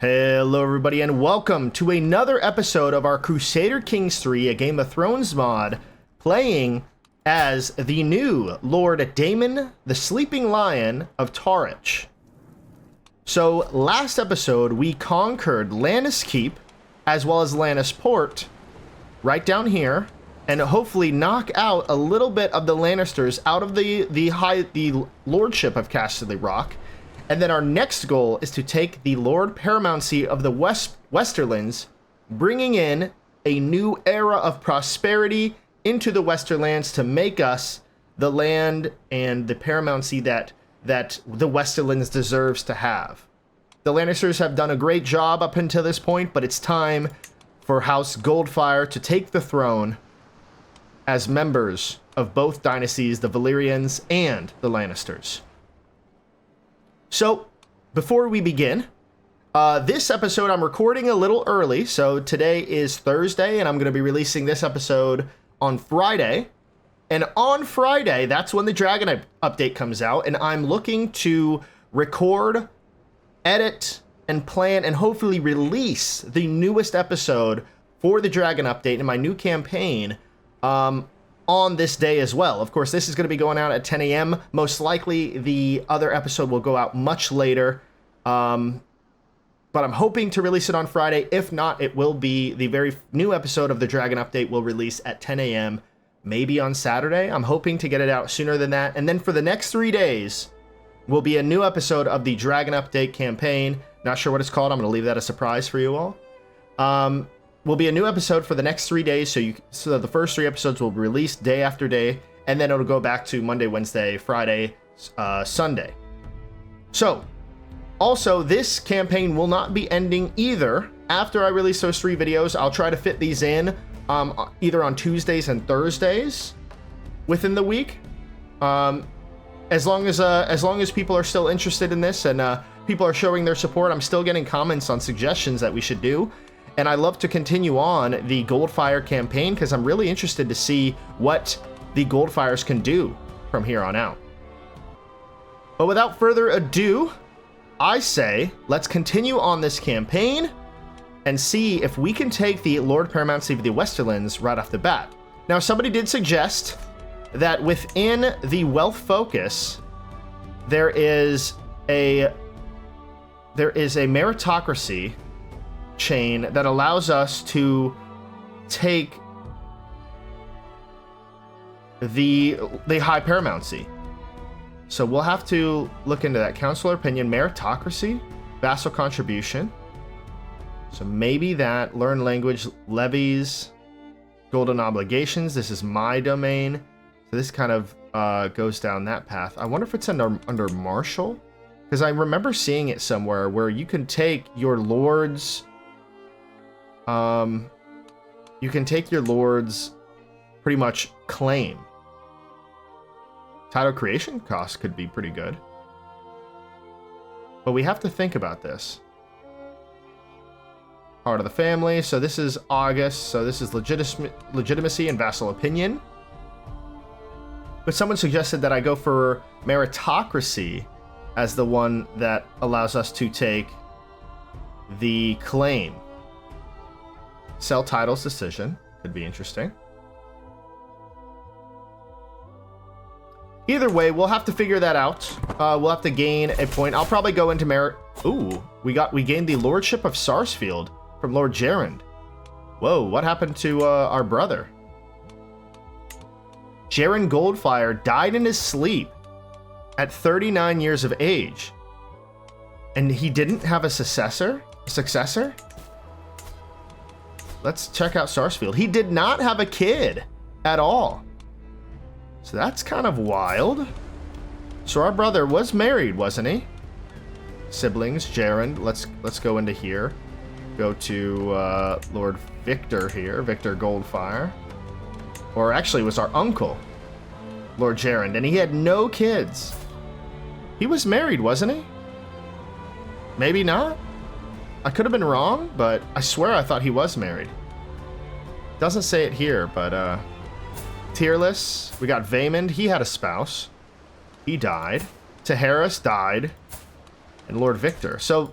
Hello everybody and welcome to another episode of our Crusader Kings 3, a Game of Thrones mod, playing as the new Lord Daemon, the Sleeping Lion of Tarich. So last episode we conquered Lannis Keep as well as Lannis Port right down here, and hopefully knock out a little bit of the Lannisters out of the lordship of Casterly Rock. And then our next goal is to take the Lord Paramountcy of the Westerlands, bringing in a new era of prosperity into the Westerlands to make us the land and the paramountcy that the Westerlands deserves to have. The Lannisters have done a great job up until this point, but it's time for House Goldfyre to take the throne as members of both dynasties, the Valyrians and the Lannisters. So, before we begin, this episode I'm recording a little early, so today is Thursday, and I'm going to be releasing this episode on Friday. And on Friday, that's when the Dragon update comes out, and I'm looking to record, edit, and plan, and hopefully release the newest episode for the Dragon update in my new campaign, on this day as well. Of course, this is going to be going out at 10 a.m. Most likely, the other episode will go out much later. But I'm hoping to release it on Friday. If not, it will be the very new episode of the Dragon Update will release at 10 a.m. maybe on Saturday. I'm hoping to get it out sooner than that. And then for the next 3 days, will be a new episode of the Dragon Update campaign. Not sure what it's called. I'm going to leave that a surprise for you all. Will be a new episode for the next 3 days, so the first 3 episodes will be released day after day, and then it'll go back to Monday, Wednesday, Friday, Sunday. So, also, this campaign will not be ending either. After I release those 3 videos, I'll try to fit these in either on Tuesdays and Thursdays within the week. As long as people are still interested in this and people are showing their support, I'm still getting comments on suggestions that we should do. And I love to continue on the Goldfyre campaign because I'm really interested to see what the Goldfyres can do from here on out. But without further ado, I say let's continue on this campaign and see if we can take the Lord Paramountcy of the Westerlands right off the bat. Now, somebody did suggest that within the wealth focus, there is a meritocracy chain that allows us to take the high paramountcy. So we'll have to look into that. Counselor opinion, meritocracy, vassal contribution. So maybe that, learn language, levies, golden obligations. This is my domain. So this kind of goes down that path. I wonder if it's under martial, because I remember seeing it somewhere where you can take your lord's pretty much claim. Title creation cost could be pretty good. But we have to think about this. Heart of the family. So this is August. So this is legitimacy and vassal opinion. But someone suggested that I go for meritocracy as the one that allows us to take the claim. Sell titles decision could be interesting. Either way, we'll have to figure that out. We'll have to gain a point. I'll probably go into merit. Ooh, we gained the lordship of Sarsfield from Lord Gerund. Whoa, what happened to our brother? Gerund Goldfyre died in his sleep at 39 years of age, and he didn't have a successor. Let's check out Sarsfield. He did not have a kid at all. So that's kind of wild. So our brother was married, wasn't he? Siblings, Gerund. Let's go into here. Go to Lord Victor here, Victor Goldfyre. Or actually it was our uncle, Lord Gerund, and he had no kids. He was married, wasn't he? Maybe not. I could have been wrong, but I swear I thought he was married. Doesn't say it here, but tier list. We got Vaemond. He had a spouse. He died. Teharis died. And Lord Victor. So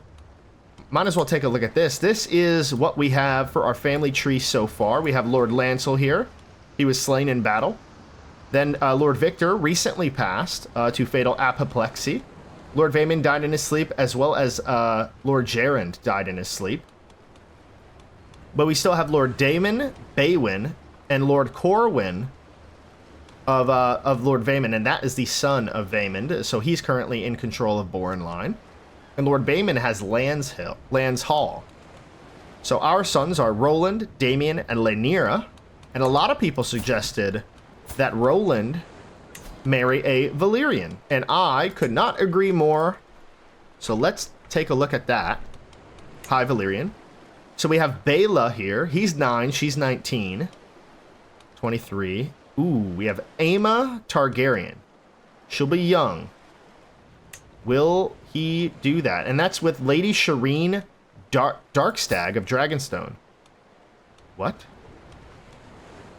might as well take a look at this. This is what we have for our family tree so far. We have Lord Lancel here. He was slain in battle. Then Lord Victor recently passed to fatal apoplexy. Lord Vaemond died in his sleep, as well as Lord Gerrand died in his sleep. But we still have Lord Daemon, Baywin, and Lord Corwin of Lord Vaemond, and that is the son of Vaemond, so he's currently in control of Boren Line. And Lord Baemond has Land's Hall. So our sons are Roland, Damian, and Rhaenyra, and a lot of people suggested that Roland marry a Valyrian, and I could not agree more. So let's take a look at that. Hi, Valyrian. So we have Baela here. He's 9, she's 19. 23. Ooh, we have Aemma Targaryen. She'll be young. Will he do that? And that's with Lady Shireen Darkstag of Dragonstone. What?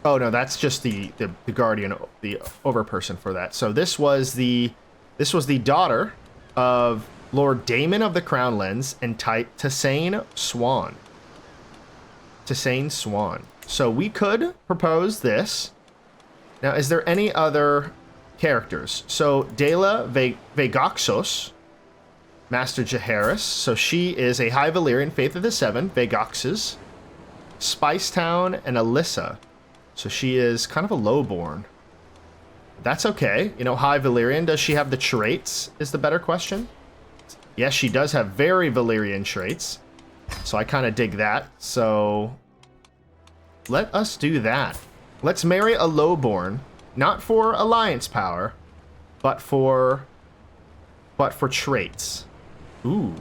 Oh no, that's just the guardian, the overperson for that. So this was the daughter of Lord Daemon of the Crownlands and Tysane Swan. Tysane Swan. So we could propose this. Now, is there any other characters? So Daela Vegaxos, Master Jaehaerys. So she is a High Valyrian, Faith of the Seven, Vegaxes. Spicetown and Alyssa. So she is kind of a lowborn. That's okay. You know, High Valyrian. Does she have the traits is the better question. Yes, she does have very Valyrian traits. So I kind of dig that. So let us do that. Let's marry a lowborn. Not for alliance power, but for traits. Ooh.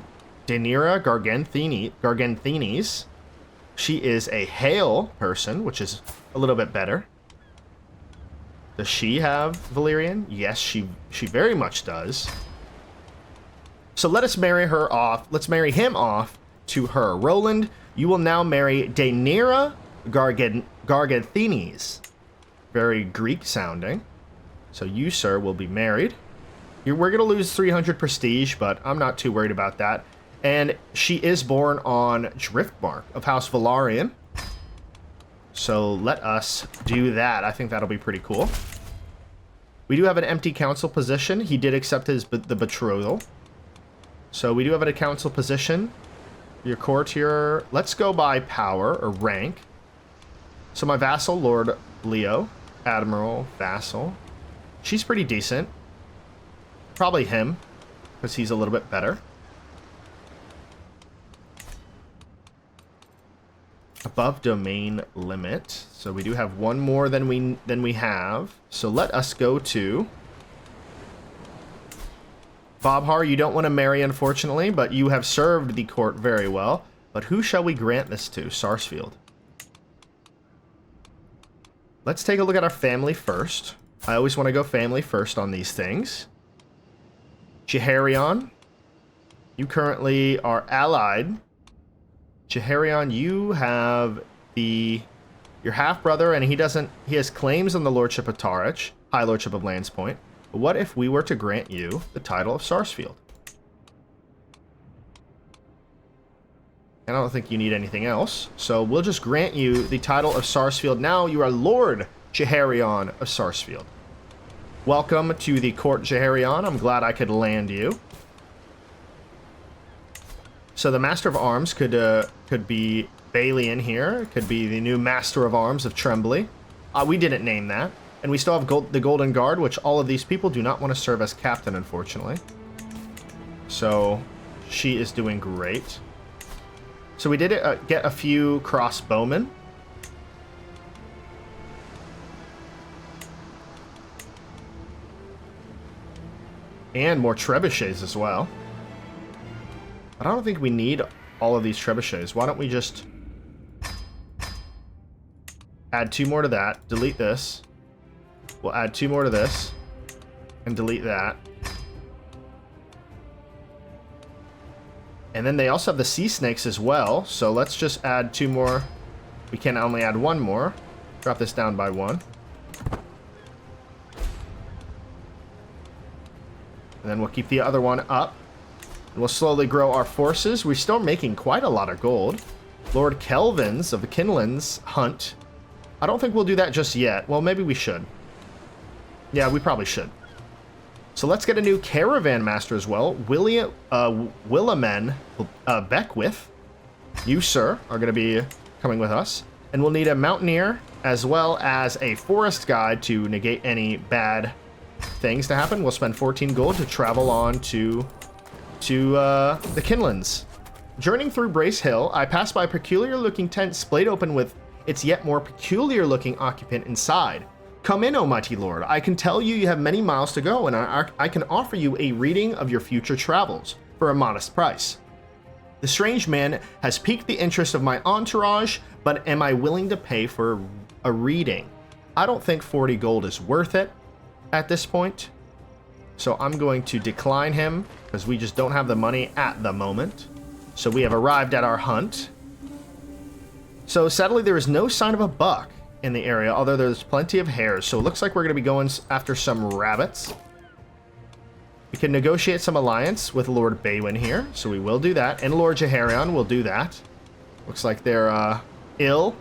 Rhaenyra Garganthenes. She is a Hale person, which is a little bit better. Does she have Valyrian? Yes, she very much does. So let us marry her off. Let's marry him off to her. Roland, you will now marry Rhaenyra Garganthenes. Very Greek sounding. So you, sir, will be married. We're going to lose 300 prestige, but I'm not too worried about that. And she is born on Driftmark of House Velaryon. So let us do that. I think that'll be pretty cool. We do have an empty council position. He did accept the betrothal. So we do have a council position. Your courtier. Let's go by power or rank. So my vassal, Lord Leo. Admiral, vassal. She's pretty decent. Probably him, because he's a little bit better. Above domain limit. So we do have one more than we have. So let us go to Bobhar. You don't want to marry, unfortunately, but you have served the court very well. But who shall we grant this to? Sarsfield. Let's take a look at our family first. I always want to go family first on these things. Jaehaerys, you currently are allied. Jaehaerys, you have your half-brother, and he has claims on the Lordship of Tarich, High Lordship of Lands Point. But what if we were to grant you the title of Sarsfield? And I don't think you need anything else, so we'll just grant you the title of Sarsfield. Now you are Lord Jaehaerys of Sarsfield. Welcome to the court, Jaehaerys. I'm glad I could land you. So the Master of Arms could be Balian here. Could be the new Master of Arms of Trembly. We didn't name that. And we still have the Golden Guard, which all of these people do not want to serve as captain, unfortunately. So she is doing great. So we did get a few crossbowmen. And more trebuchets as well. But I don't think we need all of these trebuchets. Why don't we just add 2 more to that, delete this. We'll add 2 more to this, and delete that. And then they also have the sea snakes as well, so let's just add 2 more. We can only add 1 more. Drop this down by 1. And then we'll keep the other one up. We'll slowly grow our forces. We're still making quite a lot of gold. Lord Kelvin's of the Kinlands hunt. I don't think we'll do that just yet. Well, maybe we should. Yeah, we probably should. So let's get a new caravan master as well. Willamen Beckwith. You, sir, are going to be coming with us. And we'll need a mountaineer as well as a forest guide to negate any bad things to happen. We'll spend 14 gold to travel on to the Kinlands. Journeying through Brace Hill, I pass by a peculiar-looking tent splayed open with its yet more peculiar-looking occupant inside. Come in, O mighty lord. I can tell you have many miles to go, and I can offer you a reading of your future travels for a modest price. The strange man has piqued the interest of my entourage, but am I willing to pay for a reading? I don't think 40 gold is worth it at this point, so I'm going to decline him because we just don't have the money at the moment. So we have arrived at our hunt. So sadly, there is no sign of a buck in the area, although there's plenty of hares. So it looks like we're going to be going after some rabbits. We can negotiate some alliance with Lord Baywin here, so we will do that. And Lord Jaharion will do that. Looks like they're ill,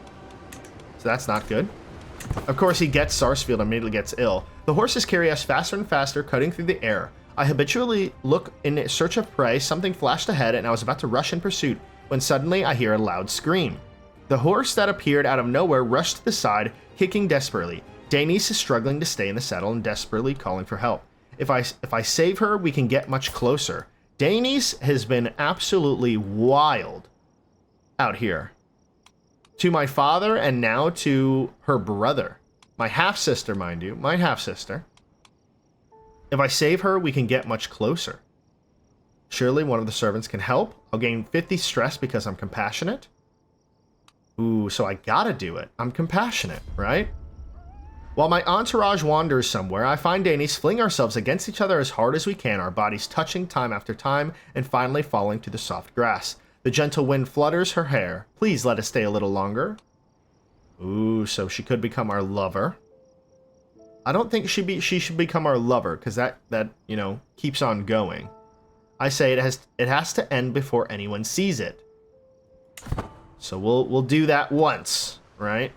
so that's not good. Of course, he gets Sarsfield and immediately gets ill. The horses carry us faster and faster, cutting through the air. I habitually look in search of prey. Something flashed ahead, and I was about to rush in pursuit when suddenly I hear a loud scream. The horse that appeared out of nowhere rushed to the side, kicking desperately. Daenerys is struggling to stay in the saddle and desperately calling for help. If I save her, we can get much closer. Daenerys has been absolutely wild out here. To my father and now to her brother. My half-sister, mind you. My half-sister. If I save her, we can get much closer. Surely one of the servants can help. I'll gain 50 stress because I'm compassionate. Ooh, so I gotta do it. I'm compassionate, right? While my entourage wanders somewhere, I find Daenerys fling ourselves against each other as hard as we can, our bodies touching time after time, and finally falling to the soft grass. The gentle wind flutters her hair. Please let us stay a little longer. Ooh, so she could become our lover. I don't think she should become our lover, because that you know, keeps on going. I say it has to end before anyone sees it. So we'll do that once, right?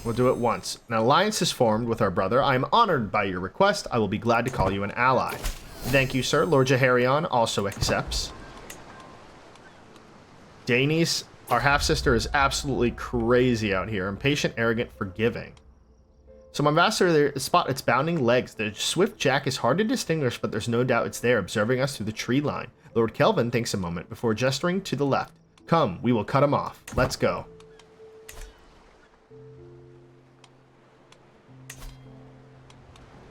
We'll do it once. An alliance is formed with our brother. I am honored by your request. I will be glad to call you an ally. Thank you, sir. Lord Jaharion also accepts. Daenerys, our half-sister, is absolutely crazy out here. Impatient, arrogant, forgiving. So my master there spot its bounding legs. The swift jack is hard to distinguish, but there's no doubt it's there, observing us through the tree line. Lord Kelvin thinks a moment before gesturing to the left. Come, we will cut him off. Let's go.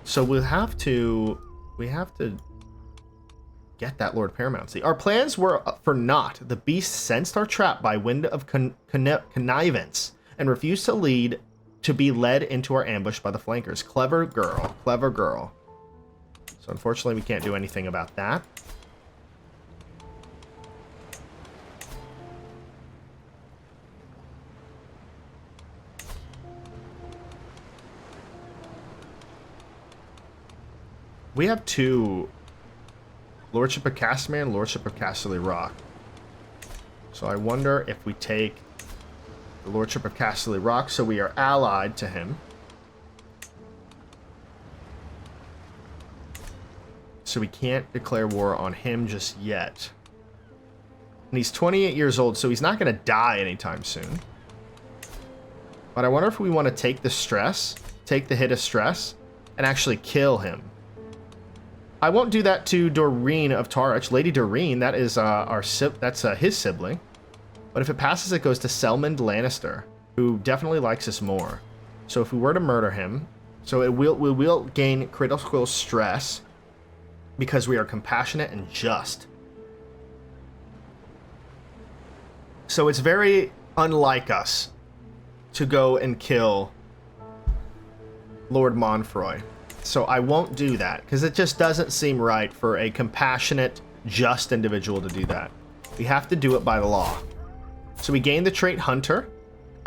So we have to get that Lord Paramountcy. Our plans were for naught. The beast sensed our trap by wind of connivance and refused to be led into our ambush by the flankers. Clever girl. Clever girl. So unfortunately, we can't do anything about that. We have two, Lordship of Castamere and Lordship of Casterly Rock. So I wonder if we take the Lordship of Casterly Rock so we are allied to him. So we can't declare war on him just yet. And he's 28 years old, so he's not going to die anytime soon. But I wonder if we want to take the stress, take the hit of stress, and actually kill him. I won't do that to Doreen of Tarach. Lady Doreen, that is his sibling. But if it passes, it goes to Selmond Lannister, who definitely likes us more. So if we were to murder him, so we will gain critical stress because we are compassionate and just. So it's very unlike us to go and kill Lord Monfroy. So I won't do that, because it just doesn't seem right for a compassionate, just individual to do that. We have to do it by the law. So we gain the trait Hunter.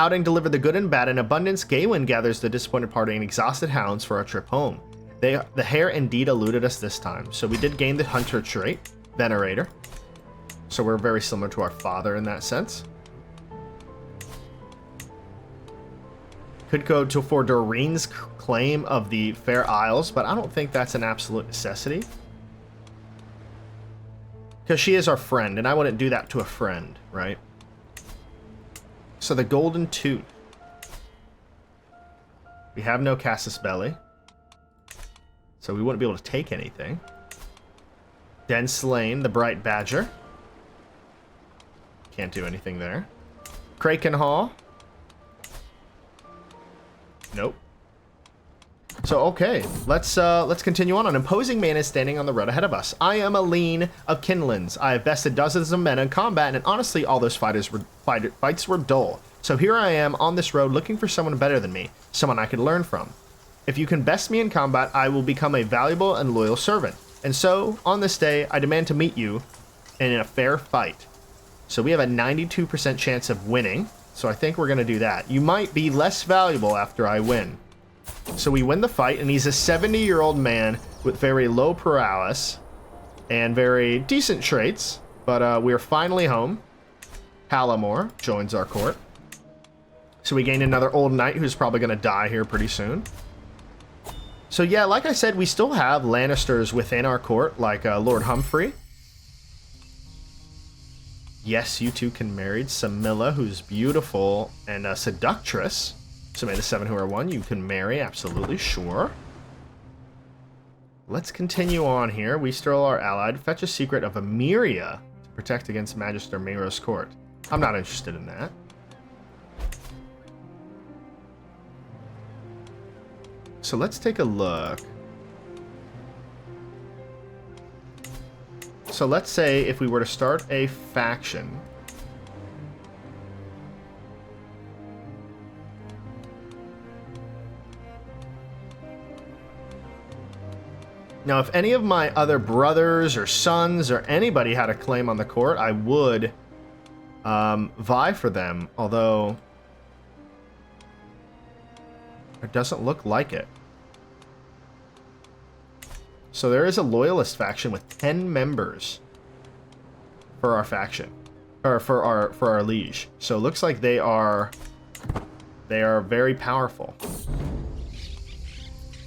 Outing delivered the good and bad in abundance. Gawain gathers the disappointed party and exhausted hounds for our trip home. The Heir indeed eluded us this time, so we did gain the Hunter trait, Venerator. So we're very similar to our father in that sense. Could go to for Doreen's claim of the Fair Isles, but I don't think that's an absolute necessity. Because she is our friend, and I wouldn't do that to a friend, right? So the Golden Tooth. We have no Casus Belli. So we wouldn't be able to take anything. Dense Lane, the Bright Badger. Can't do anything there. Kraken Hall. Nope. So, okay, let's continue on. An imposing man is standing on the road ahead of us. I am a lean of Kinlands. I have bested dozens of men in combat, and honestly, all those fights were dull. So here I am on this road looking for someone better than me, someone I could learn from. If you can best me in combat, I will become a valuable and loyal servant. And so, on this day, I demand to meet you in a fair fight. So we have a 92% chance of winning, so I think we're going to do that. You might be less valuable after I win. So we win the fight, and he's a 70-year-old man with very low prowess and very decent traits, but we are finally home. Hallamore joins our court. So we gain another old knight who's probably going to die here pretty soon. So yeah, like I said, we still have Lannisters within our court, like Lord Humphrey. Yes, you two can marry Samilla, who's beautiful and a seductress. So may the 7 who are 1, you can marry, absolutely, sure. Let's continue on here. We still are allied. Fetch a secret of Emeria to protect against Magister Mero's court. I'm not interested in that. So let's take a look. So let's say if we were to start a faction. Now, if any of my other brothers or sons or anybody had a claim on the court, I would vie for them, although it doesn't look like it. So there is a loyalist faction with 10 members for our faction, or for our liege. So it looks like they are very powerful.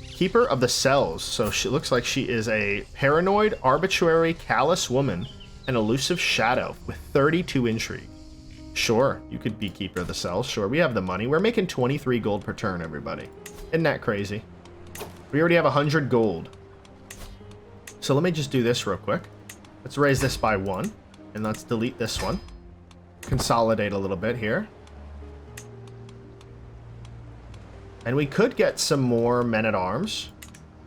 Keeper of the Cells. So she looks like she is a paranoid, arbitrary, callous woman, an elusive shadow with 32 intrigue. Sure, you could be Keeper of the Cells. Sure, we have the money. We're making 23 gold per turn, everybody. Isn't that crazy? We already have 100 gold. So let me just do this real quick. Let's raise this by 1, and let's delete this one. Consolidate a little bit here. And we could get some more men-at-arms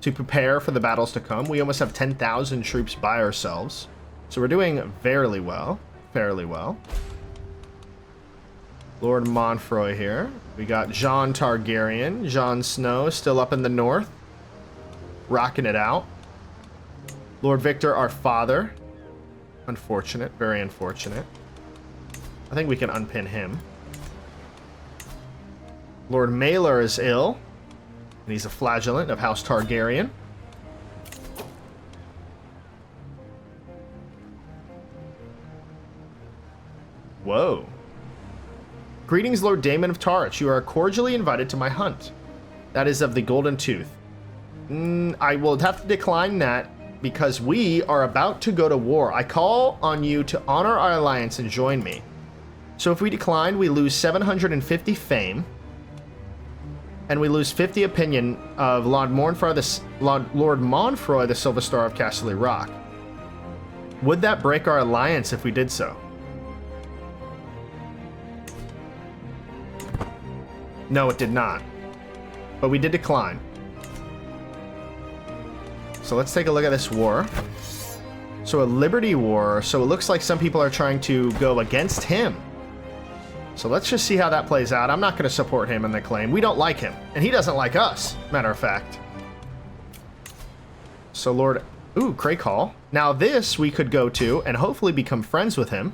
to prepare for the battles to come. We almost have 10,000 troops by ourselves. So we're doing fairly well. Lord Montfroy here. We got Jon Targaryen. Jon Snow still up in the north. Rocking it out. Lord Victor, our father. Unfortunate. Very unfortunate. I think we can unpin him. Lord Maelor is ill, and he's a flagellant of House Targaryen. Whoa. Greetings, Lord Daemon of Tarch. You are cordially invited to my hunt. That is of the Golden Tooth. I will have to decline that because we are about to go to war. I call on you to honor our alliance and join me. So if we decline, we lose 750 fame. And we lose 50 opinion of Lord Montfroy, the Silver Star of Casterly Rock. Would that break our alliance if we did so? No, it did not. But we did decline. So let's take a look at this war. So a Liberty War. So it looks like some people are trying to go against him. So let's just see how that plays out. I'm not going to support him in the claim. We don't like him. And he doesn't like us, matter of fact. So Lord... Ooh, Crake Hall. Now this we could go to and hopefully become friends with him.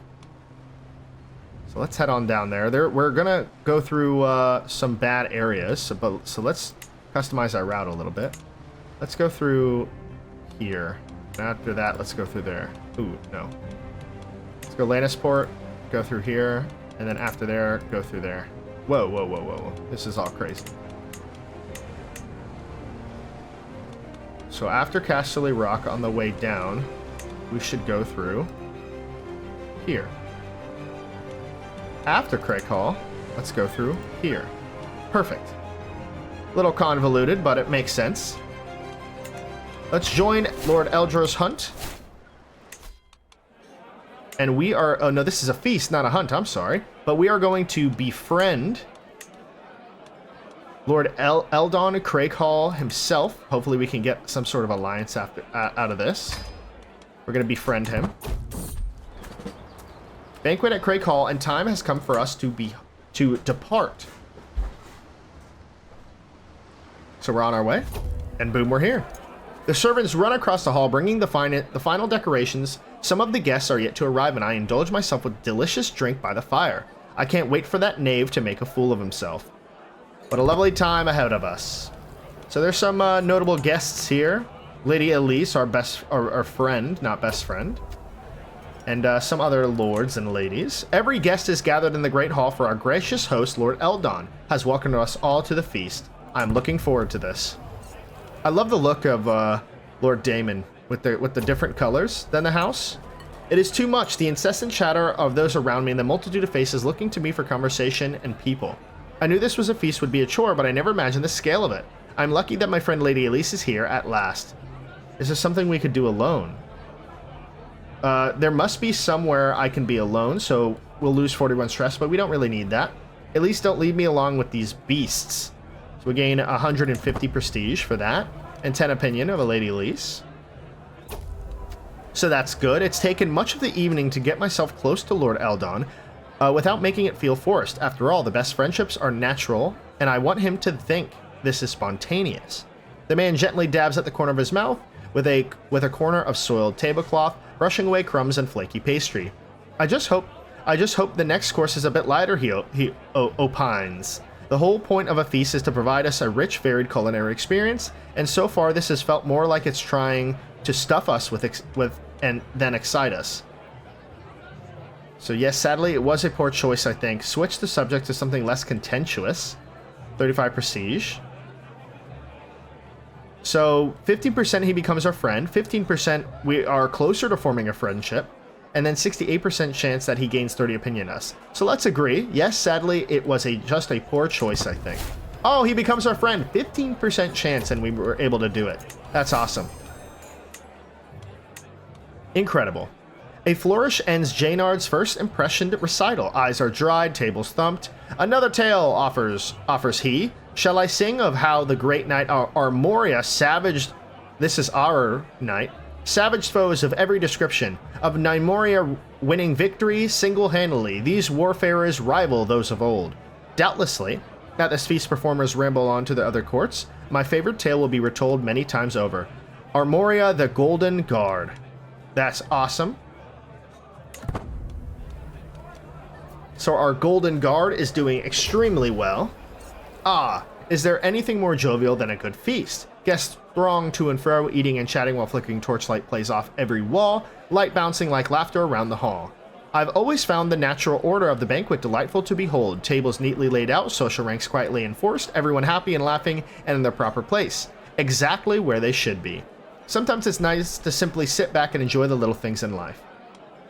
So let's head on down there. We're going to go through some bad areas. So let's customize our route a little bit. Let's go through here. And after that, let's go through there. Ooh, no. Let's Let's go Lannisport, go through here, and then after there, go through there. Whoa, whoa, whoa, whoa, whoa. This is all crazy. So after Casterly Rock on the way down, we should go through here. After Craig Hall, let's go through here. Perfect. Little convoluted, but it makes sense. Let's join Lord Eldr's hunt. And we are... Oh, no, this is a feast, not a hunt. I'm sorry. But we are going to befriend Lord Eldon Craig Hall himself. Hopefully we can get some sort of alliance out of this. We're going to befriend him. Banquet at Craig Hall, and time has come for us to depart. So we're on our way, and boom, we're here. The servants run across the hall, bringing the final decorations. Some of the guests are yet to arrive, and I indulge myself with delicious drink by the fire. I can't wait for that knave to make a fool of himself. What a lovely time ahead of us. So there's some notable guests here. Lady Elise, our friend, not best friend. And some other lords and ladies. Every guest is gathered in the great hall, for our gracious host, Lord Eldon, has welcomed us all to the feast. I'm looking forward to this. I love the look of Lord Daemon with the different colors than the house. It is too much, the incessant chatter of those around me and the multitude of faces looking to me for conversation and people. I knew this was a feast would be a chore, but I never imagined the scale of it. I'm lucky that my friend Lady Elise is here at last. Is this something we could do alone? There must be somewhere I can be alone, so we'll lose 41 stress, but we don't really need that. At least don't leave me along with these beasts. So we gain 150 prestige for that, and 10 opinion of a Lady Elise. So that's good. It's taken much of the evening to get myself close to Lord Eldon, without making it feel forced. After all, the best friendships are natural, and I want him to think this is spontaneous. The man gently dabs at the corner of his mouth with a corner of soiled tablecloth, brushing away crumbs and flaky pastry. I just hope the next course is a bit lighter, he opines. The whole point of a feast is to provide us a rich, varied culinary experience, and so far this has felt more like it's trying to stuff us than excite us. So yes, sadly, it was a poor choice, I think. Switch the subject to something less contentious. 35 prestige. So 15% he becomes our friend, 15% we are closer to forming a friendship, and then 68% chance that he gains 30 opinion us. So let's agree. Yes, sadly, it was just a poor choice, I think. Oh, he becomes our friend. 15% chance, and we were able to do it. That's awesome. Incredible. A flourish ends Jaynard's first impression recital. Eyes are dried, tables thumped. Another tale offers he. Shall I sing of how the great knight Armoria savaged... This is our knight. Savaged foes of every description. Of Nymoria winning victory single-handedly. These warfarers rival those of old. Doubtlessly, at this feast performers ramble on to the other courts, my favorite tale will be retold many times over. Armoria the Golden Guard. That's awesome. So our Golden Guard is doing extremely well. Ah, is there anything more jovial than a good feast? Guests throng to and fro, eating and chatting while flickering torchlight plays off every wall, light bouncing like laughter around the hall. I've always found the natural order of the banquet delightful to behold. Tables neatly laid out, social ranks quietly enforced, everyone happy and laughing and in their proper place. Exactly where they should be. Sometimes it's nice to simply sit back and enjoy the little things in life.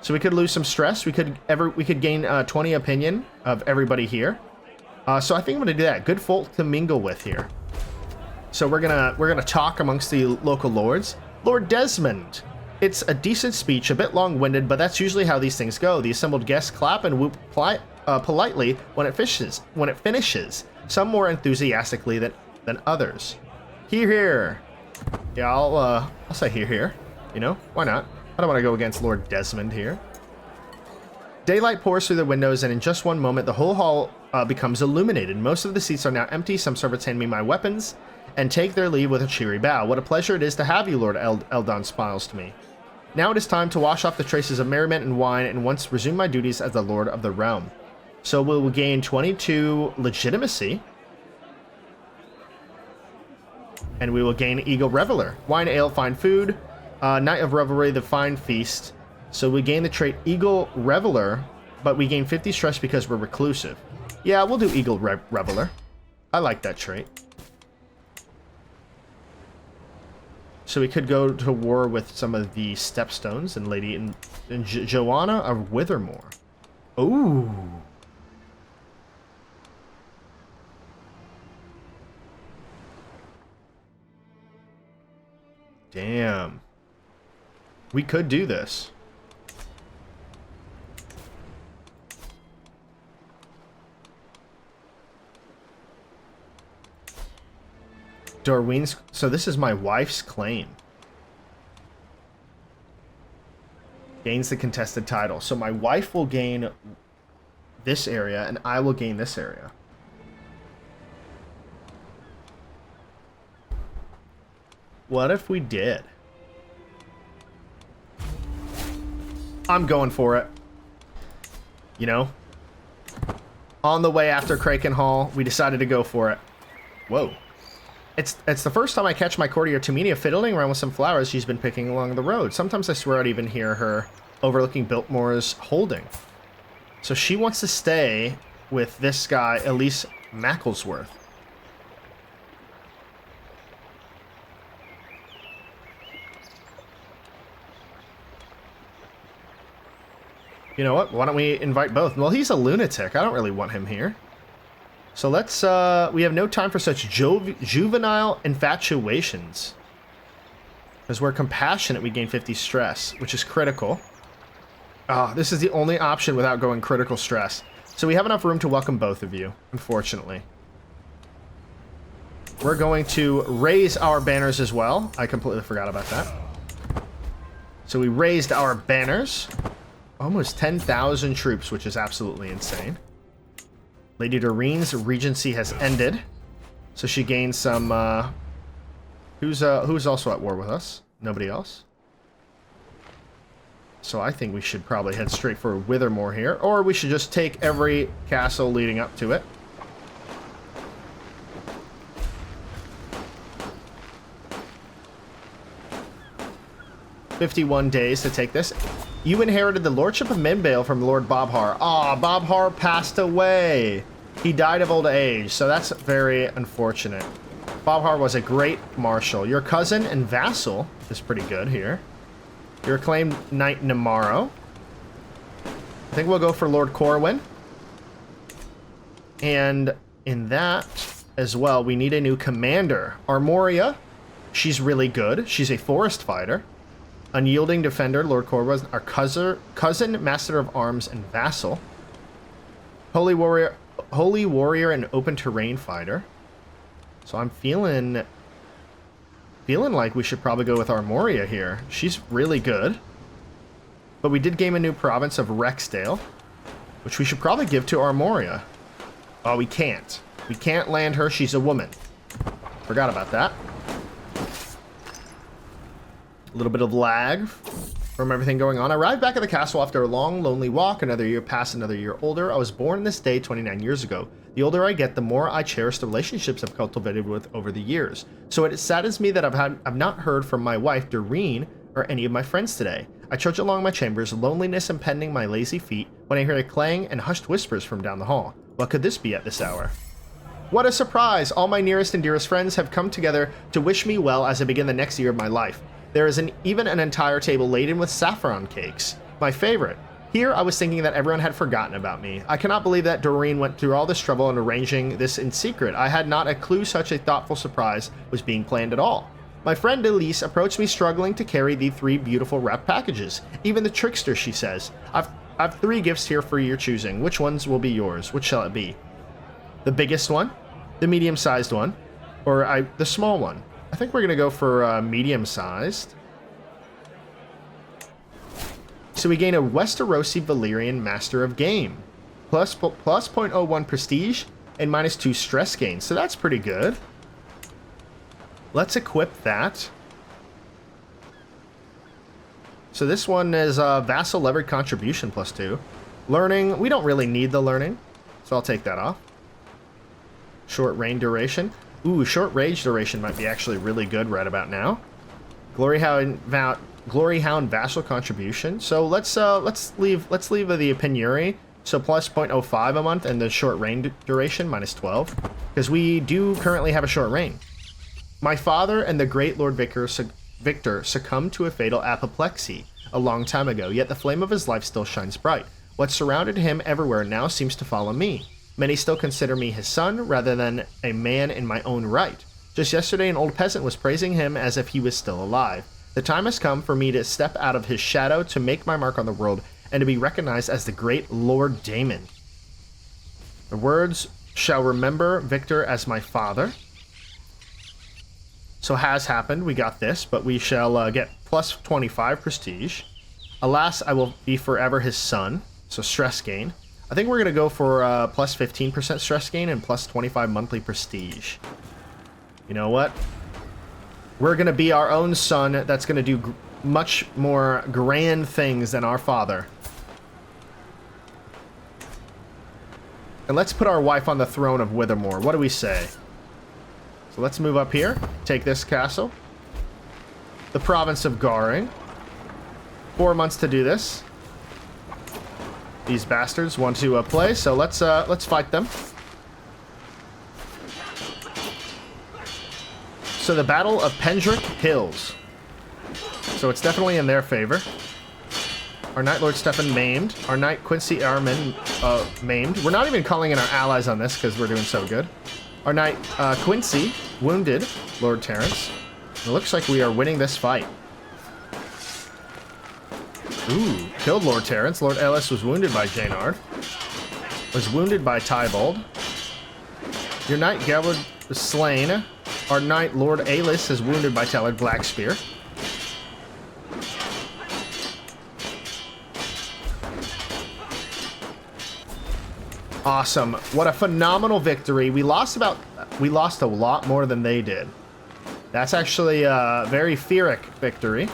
So we could lose some stress. We could gain 20 opinion of everybody here. So I think I'm gonna do that. Good folk to mingle with here. So we're gonna talk amongst the local lords. Lord Desmond. It's a decent speech, a bit long-winded, but that's usually how these things go. The assembled guests clap and whoop politely when it finishes. Some more enthusiastically than others. Hear, hear. Yeah, I'll say hear, hear. You know, why not? I don't want to go against Lord Desmond here. Daylight pours through the windows, and in just one moment, the whole hall becomes illuminated. Most of the seats are now empty. Some servants hand me my weapons and take their leave with a cheery bow. What a pleasure it is to have you, Lord Eldon smiles to me. Now it is time to wash off the traces of merriment and wine and once resume my duties as the Lord of the Realm. So we'll gain 22 legitimacy. And we will gain Eagle Reveler. Wine, ale, fine food. Night of Revelry, the fine feast. So we gain the trait Eagle Reveler, but we gain 50 stress because we're reclusive. Yeah, we'll do Eagle Reveler. I like that trait. So we could go to war with some of the Stepstones and Lady and Joanna of Withermoore. Ooh. Damn. We could do this. Darwin's... So this is my wife's claim. Gains the contested title. So my wife will gain this area, and I will gain this area. What if we did? I'm going for it. You know? On the way after Krakenhall, we decided to go for it. Whoa. It's the first time I catch my courtier Tuminia fiddling around with some flowers she's been picking along the road. Sometimes I swear I'd even hear her overlooking Biltmore's holding. So she wants to stay with this guy, Elise Macclesworth. You know what? Why don't we invite both? Well, he's a lunatic. I don't really want him here. So let's, we have no time for such juvenile infatuations. Because we're compassionate, we gain 50 stress, which is critical. Ah, this is the only option without going critical stress. So we have enough room to welcome both of you, unfortunately. We're going to raise our banners as well. I completely forgot about that. So we raised our banners. Almost 10,000 troops, which is absolutely insane. Lady Doreen's regency has ended, so she gains some, who's also at war with us? Nobody else? So I think we should probably head straight for Withermoore here, or we should just take every castle leading up to it. "51 days to take this. You inherited the Lordship of Minbale from Lord Bobhar." Aw, Bobhar passed away. He died of old age, so that's very unfortunate. Bobhar was a great marshal. Your cousin and vassal is pretty good here. Your acclaimed Knight Namaro. I think we'll go for Lord Corwin. And in that as well, we need a new commander. Armoria, she's really good. She's a forest fighter. Unyielding defender, Lord Corwin, our cousin, master of arms, and vassal. Holy warrior, and open terrain fighter. So I'm feeling like we should probably go with Armoria here. She's really good. But we did gain a new province of Rexdale, which we should probably give to Armoria. Oh, we can't. We can't land her. She's a woman. Forgot about that. A little bit of lag from everything going on. I arrived back at the castle after a long, lonely walk. Another year passed, another year older. I was born this day 29 years ago. The older I get, the more I cherish the relationships I've cultivated with over the years. So it saddens me that I've not heard from my wife, Doreen, or any of my friends today. I trudge along my chambers, loneliness impending my lazy feet, when I hear a clang and hushed whispers from down the hall. What could this be at this hour? What a surprise! All my nearest and dearest friends have come together to wish me well as I begin the next year of my life. There is even an entire table laden with saffron cakes, my favorite. Here, I was thinking that everyone had forgotten about me. I cannot believe that Doreen went through all this trouble in arranging this in secret. I had not a clue such a thoughtful surprise was being planned at all. My friend Elise approached me struggling to carry the 3 beautiful wrapped packages. Even the trickster, she says. I've 3 gifts here for your choosing. Which ones will be yours? Which shall it be? The biggest one? The medium-sized one? Or the small one? I think we're going to go for medium-sized. So we gain a Westerosi Valyrian Master of Game. Plus 0.01 prestige and -2 stress gain. So that's pretty good. Let's equip that. So this one is Vassal Levered Contribution +2. Learning, we don't really need the learning. So I'll take that off. Short range duration. Ooh, short range duration might be actually really good right about now. Glory Glory Hound vassal contribution. So let's leave the Penuri. So plus 0.05 a month, and the short reign duration minus 12, because we do currently have a short reign. My father and the great Lord Victor succumbed to a fatal apoplexy a long time ago, yet the flame of his life still shines bright. What surrounded him everywhere now seems to follow me. Many still consider me his son, rather than a man in my own right. Just yesterday, an old peasant was praising him as if he was still alive. The time has come for me to step out of his shadow, to make my mark on the world, and to be recognized as the great Lord Daemon. The words shall remember Victor as my father. So has happened, we got this, but we shall get plus 25 prestige. Alas, I will be forever his son, so stress gain. I think we're going to go for plus 15% stress gain and plus 25 monthly prestige. You know what? We're going to be our own son that's going to do much more grand things than our father. And let's put our wife on the throne of Withermoore. What do we say? So let's move up here. Take this castle. The province of Garing. 4 months to do this. These bastards want to play, so let's fight them. So the Battle of Pendrick Hills. So it's definitely in their favor. Our Knight Lord Stefan maimed. Our Knight Quincy Armin maimed. We're not even calling in our allies on this because we're doing so good. Our Knight Quincy wounded Lord Terrence. It looks like we are winning this fight. Ooh, killed Lord Terrence. Lord Ellis was wounded by Jaynard. Was wounded by Tybald. Your Knight Gelwood was slain. Our Knight Lord Alis is wounded by Tellard Blackspear. Awesome. What a phenomenal victory. We lost a lot more than they did. That's actually a very Pyrrhic victory.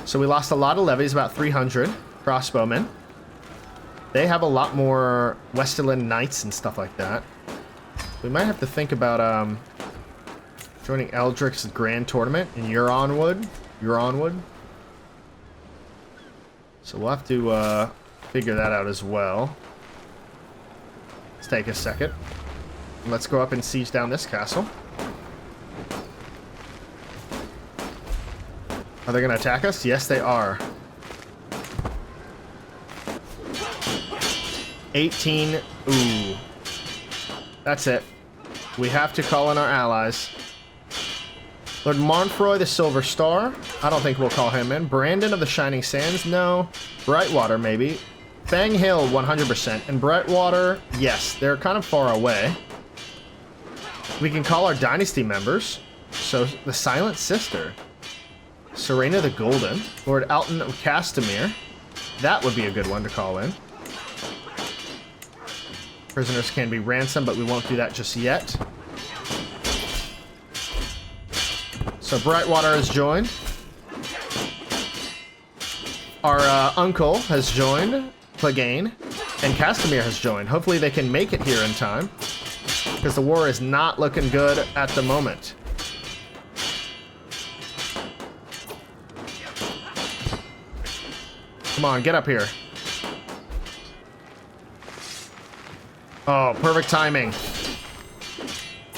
So we lost a lot of levies, about 300 crossbowmen. They have a lot more Westerland Knights and stuff like that. We might have to think about joining Eldrick's Grand Tournament in Euronwood. So we'll have to figure that out as well. Let's take a second. Let's go up and siege down this castle. Are they going to attack us? Yes, they are. 18. Ooh. That's it. We have to call in our allies. Lord Montfroy, the Silver Star. I don't think we'll call him in. Brandon of the Shining Sands. No. Brightwater, maybe. Fang Hill, 100%. And Brightwater, yes. They're kind of far away. We can call our Dynasty members. So, the Silent Sister. Serena the Golden. Lord Alton of Castamere. That would be a good one to call in. Prisoners can be ransomed, but we won't do that just yet. So Brightwater has joined. Our uncle has joined, Clegane, and Castamere has joined. Hopefully they can make it here in time, because the war is not looking good at the moment. Come on, get up here. Oh, perfect timing.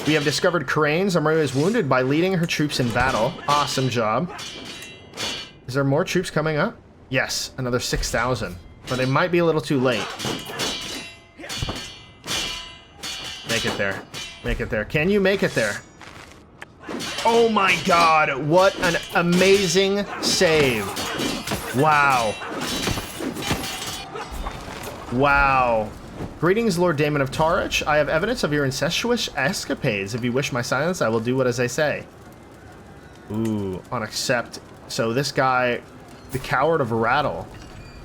We have discovered Cranes. Amaria is wounded by leading her troops in battle. Awesome job. Is there more troops coming up? Yes, another 6,000. But they might be a little too late. Make it there. Make it there. Can you make it there? Oh my god, what an amazing save. Wow. Wow. Greetings, Lord Daemon of Tarich. I have evidence of your incestuous escapades. If you wish my silence, I will do what as I say. Ooh, on accept. So this guy, the Coward of Rattle,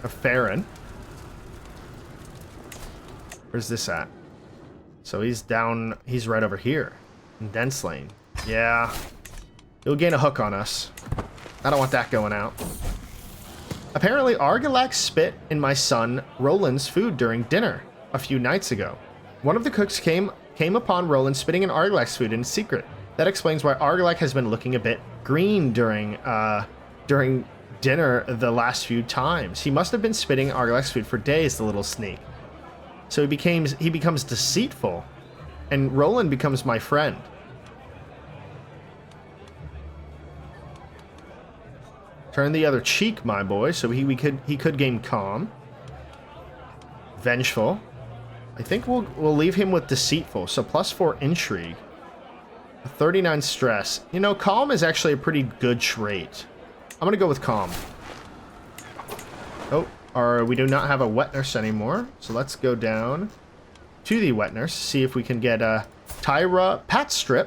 of Farron. Where's this at? So he's down, he's right over here, in Dense Lane. Yeah, he'll gain a hook on us. I don't want that going out. Apparently, Argilac spit in my son Roland's food during dinner a few nights ago. One of the cooks came upon Roland spitting in Argilac's food in secret. That explains why Argilac has been looking a bit green during during dinner the last few times. He must have been spitting Argilax food for days, the little sneak. So he becomes deceitful, and Roland becomes my friend. Turn the other cheek, my boy. So he could gain calm, vengeful. I think we'll leave him with deceitful. So +4 intrigue, 39 stress. You know, calm is actually a pretty good trait. I'm gonna go with calm. Oh, we do not have a wet nurse anymore. So let's go down to the wet nurse. See if we can get Tyra Patstrip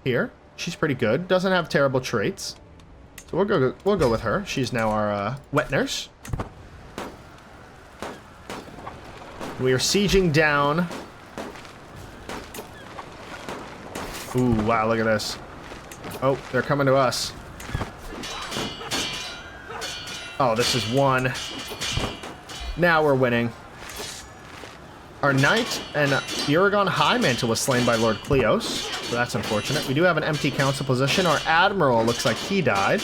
here. She's pretty good. Doesn't have terrible traits. So we'll go with her. She's now our wet nurse. We are sieging down. Ooh, wow, look at this. Oh, they're coming to us. Oh, this is one. Now we're winning. Our knight and Uragon High Mantle was slain by Lord Cleos, so that's unfortunate. We do have an empty council position. Our admiral looks like he died.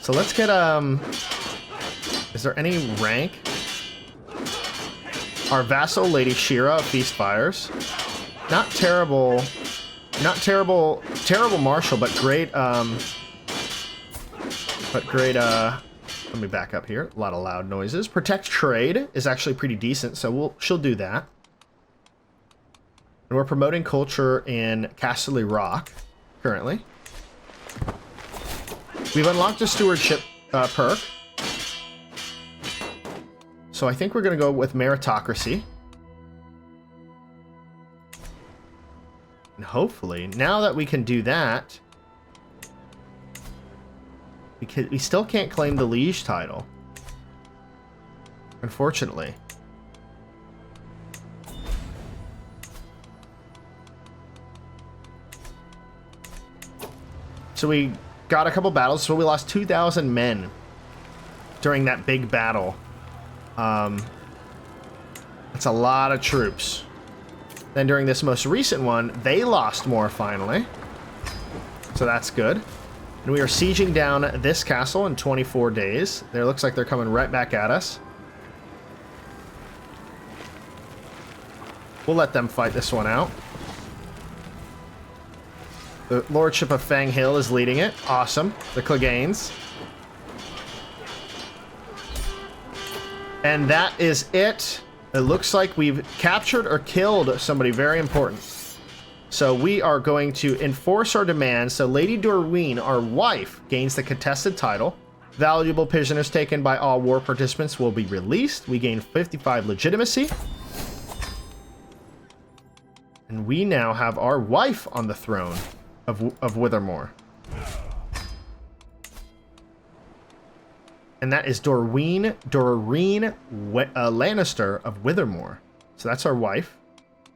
So let's get, is there any rank? Our vassal, Lady Shira of Feast Fires. Not terrible marshal, but great, let me back up here. A lot of loud noises. Protect trade is actually pretty decent, so she'll do that. And we're promoting culture in Casterly Rock currently. We've unlocked a stewardship perk. So I think we're going to go with Meritocracy. And hopefully, now that we can do that, we still can't claim the liege title. Unfortunately. So we got a couple battles, so we lost 2,000 men during that big battle. That's a lot of troops. Then during this most recent one, they lost more finally. So that's good. And we are sieging down this castle in 24 days. There looks like they're coming right back at us. We'll let them fight this one out. The Lordship of Fang Hill is leading it. Awesome. The Cleganes. And that is it. It looks like we've captured or killed somebody very important. So we are going to enforce our demands. So Lady Dorween, our wife, gains the contested title. Valuable prisoners taken by all war participants will be released. We gain 55 legitimacy. And we now have our wife on the throne of Withermoore. And that is Doreen Lannister of Withermoore. So that's our wife.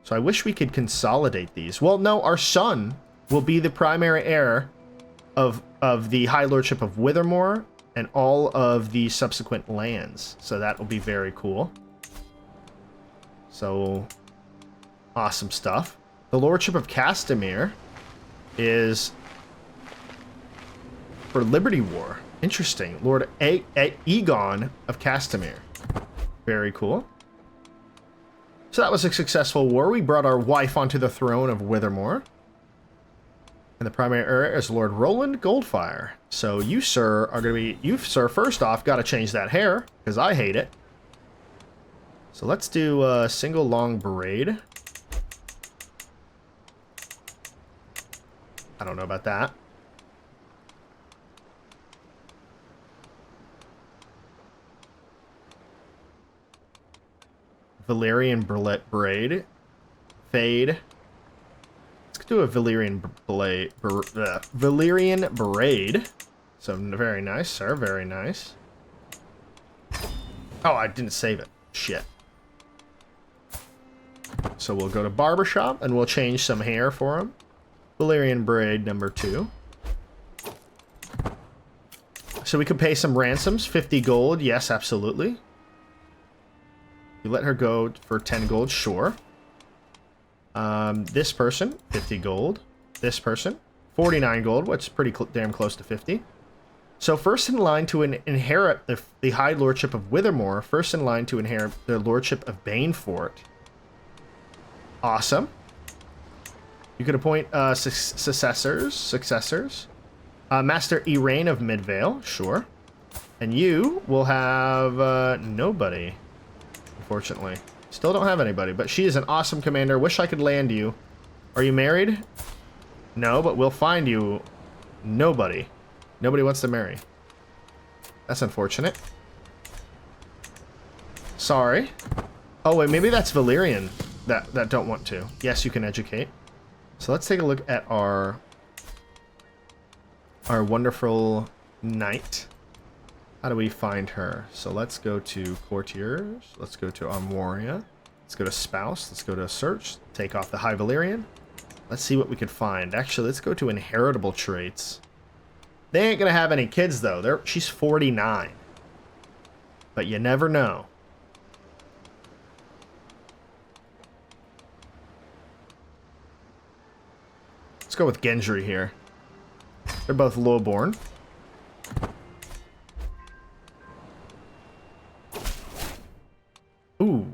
So I wish we could consolidate these. Well, no, our son will be the primary heir of the High Lordship of Withermoore and all of the subsequent lands. So that will be very cool. So, awesome stuff. The Lordship of Castamere is for Liberty War. Interesting. Lord Aegon of Castamere. Very cool. So that was a successful war. We brought our wife onto the throne of Withermoore. And the primary heir is Lord Roland Goldfyre. So you, sir, are going to be... You, sir, first off, got to change that hair, because I hate it. So let's do a single long braid. I don't know about that. Valyrian braid. Fade. Let's do a Valyrian Valyrian braid. So very nice, sir. Very nice. Oh, I didn't save it. Shit. So we'll go to barbershop and we'll change some hair for him. Valyrian braid number 2. So we could pay some ransoms. 50 gold. Yes, absolutely. We let her go for 10 gold, sure. This person, 50 gold. This person, 49 gold, which is pretty damn close to 50. So first in line to inherit the High Lordship of Withermoore, first in line to inherit the Lordship of Banefort. Awesome. You could appoint successors. Master Erain of Midvale, sure. And you will have nobody, unfortunately. Still don't have anybody, but she is an awesome commander. Wish I could land you. Are you married? No, but we'll find you. Nobody. Nobody wants to marry. That's unfortunate. Sorry. Oh, wait, maybe that's Valyrian that don't want to. Yes, you can educate. So let's take a look at our wonderful knight. How do we find her? So let's go to courtiers. Let's go to Armoria. Let's go to spouse. Let's go to search. Take off the High Valyrian. Let's see what we could find. Actually, let's go to inheritable traits. They ain't gonna have any kids though. She's 49. But you never know. Let's go with Gendry here. They're both lowborn. Ooh,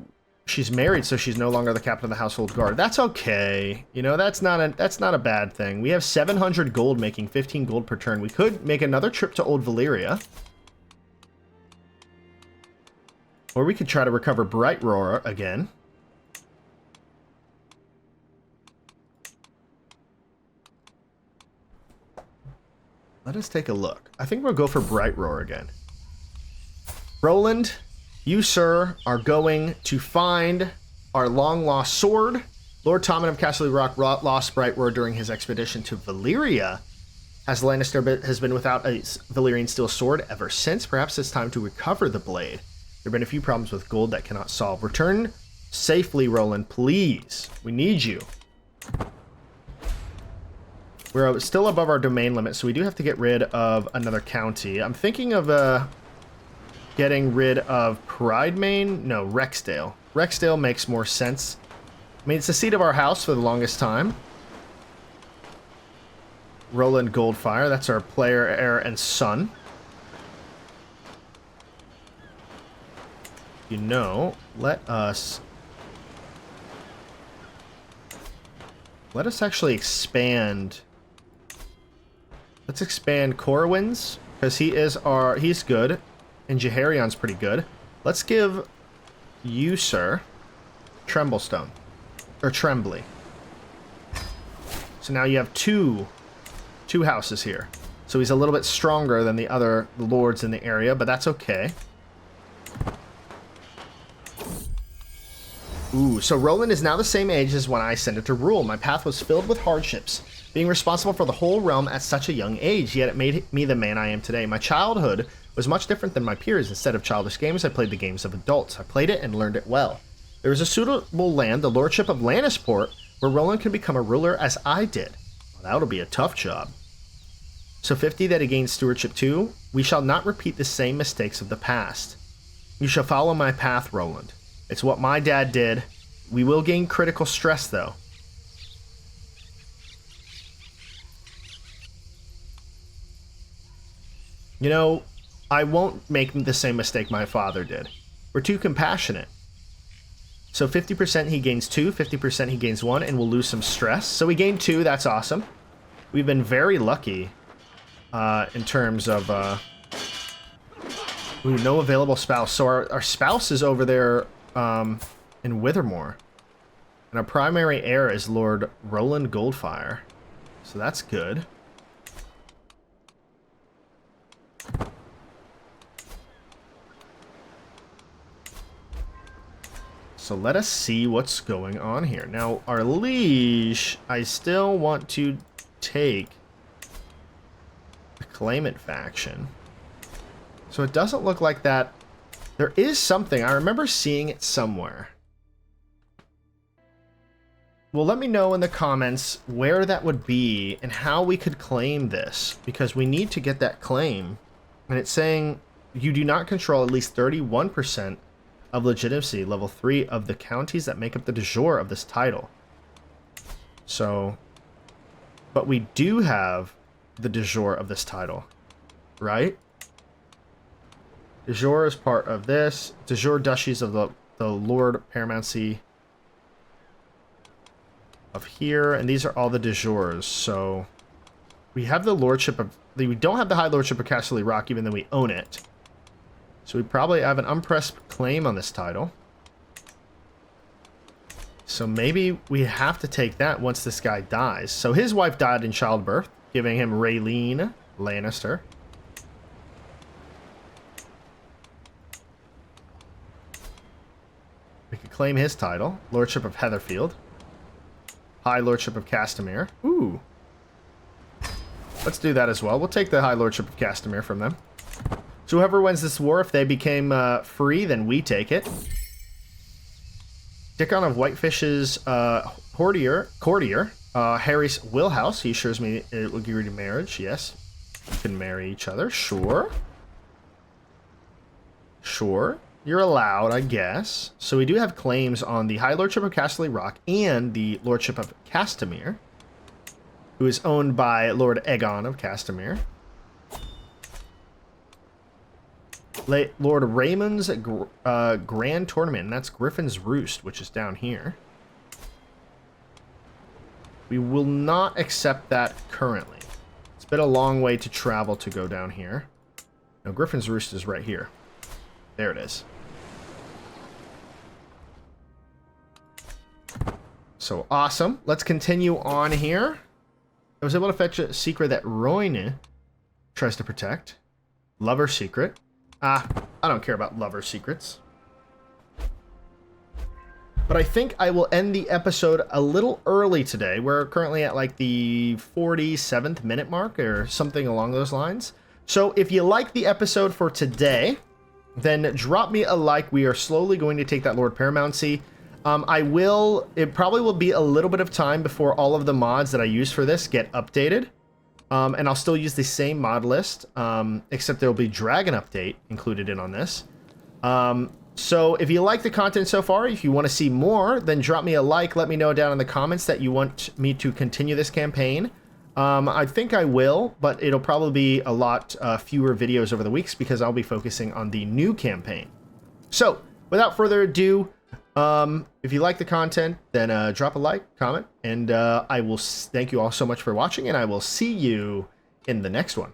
she's married, so she's no longer the captain of the household guard. That's okay. You know, that's not a bad thing. We have 700 gold, making 15 gold per turn. We could make another trip to Old Valyria. Or we could try to recover Bright Roar again. Let us take a look. I think we'll go for Bright Roar again. Roland, you, sir, are going to find our long-lost sword. Lord Tommen of Castle Rock lost Bright Roar during his expedition to Valyria, as Lannister has been without a Valyrian steel sword ever since. Perhaps it's time to recover the blade. There have been a few problems with gold that cannot solve. Return safely, Roland, please. We need you. We're still above our domain limit, so we do have to get rid of another county. I'm thinking of getting rid of Pridemane. No, Rexdale. Rexdale makes more sense. I mean, it's the seat of our house for the longest time. Roland Goldfyre, that's our player, heir, and son. You know, let us actually expand. Let's expand Corwin's, because he's good, and Jaharion's pretty good. Let's give you, sir, Tremblestone, or Trembly. So now you have two houses here. So he's a little bit stronger than the other lords in the area, but that's okay. Ooh, so Roland is now the same age as when I ascended to rule. My path was filled with hardships, being responsible for the whole realm at such a young age, yet it made me the man I am today. My childhood was much different than my peers. Instead of childish games, I played the games of adults. I played it and learned it well. There was a suitable land, the Lordship of Lannisport, where Roland could become a ruler as I did. Well, that'll be a tough job. So 50 that he gains stewardship too. We shall not repeat the same mistakes of the past. You shall follow my path, Roland. It's what my dad did. We will gain critical stress, though. You know, I won't make the same mistake my father did. We're too compassionate. So 50% he gains 2, 50% he gains 1, and we'll lose some stress. So we gained 2, that's awesome. We've been very lucky in terms of... Ooh, no available spouse. So our spouse is over there in Withermoore. And our primary heir is Lord Roland Goldfyre. So that's good. So let us see what's going on here. Now, our liege, I still want to take the claimant faction. So it doesn't look like that. There is something. I remember seeing it somewhere. Well, let me know in the comments where that would be and how we could claim this, because we need to get that claim. And it's saying you do not control at least 31% of legitimacy, level 3 of the counties that make up the de jure of this title. So, but we do have the de jure of this title. right? De jure is part of this. De jure duchies of the Lord Paramountcy of here. And these are all the de jures. So we have the lordship of... We don't have the high lordship of Casterly Rock, even though we own it. So we probably have an unpressed claim on this title. So maybe we have to take that once this guy dies. So his wife died in childbirth, giving him Rhaelyn Lannister. We could claim his title. Lordship of Heatherfield. High Lordship of Castamere. Ooh. Let's do that as well. We'll take the High Lordship of Castamere from them. So whoever wins this war, if they became free, then we take it. Dickon of Whitefish's courtier, Harry's will house. He assures me it will agree to marriage. Yes. You can marry each other. Sure. Sure. You're allowed, I guess. So we do have claims on the High Lordship of Casterly Rock and the Lordship of Castamere, who is owned by Lord Aegon of Castamere. Lord Raymond's Grand Tournament, and that's Griffin's Roost, which is down here. We will not accept that currently. It's been a long way to travel to go down here. No, Griffin's Roost is right here. There it is. So awesome. Let's continue on here. I was able to fetch a secret that Royne tries to protect. Lover secret. I don't care about lover secrets. But I think I will end the episode a little early today. We're currently at like the 47th minute mark or something along those lines. So if you like the episode for today, then drop me a like. We are slowly going to take that Lord Paramountcy. It probably will be a little bit of time before all of the mods that I use for this get updated. And I'll still use the same mod list, except there will be Dragon Update included in on this. So if you like the content so far, if you want to see more, then drop me a like. Let me know down in the comments that you want me to continue this campaign. I think I will, but it'll probably be a lot fewer videos over the weeks because I'll be focusing on the new campaign. So without further ado, if you like the content, then drop a like, comment, and I will thank you all so much for watching, and I will see you in the next one.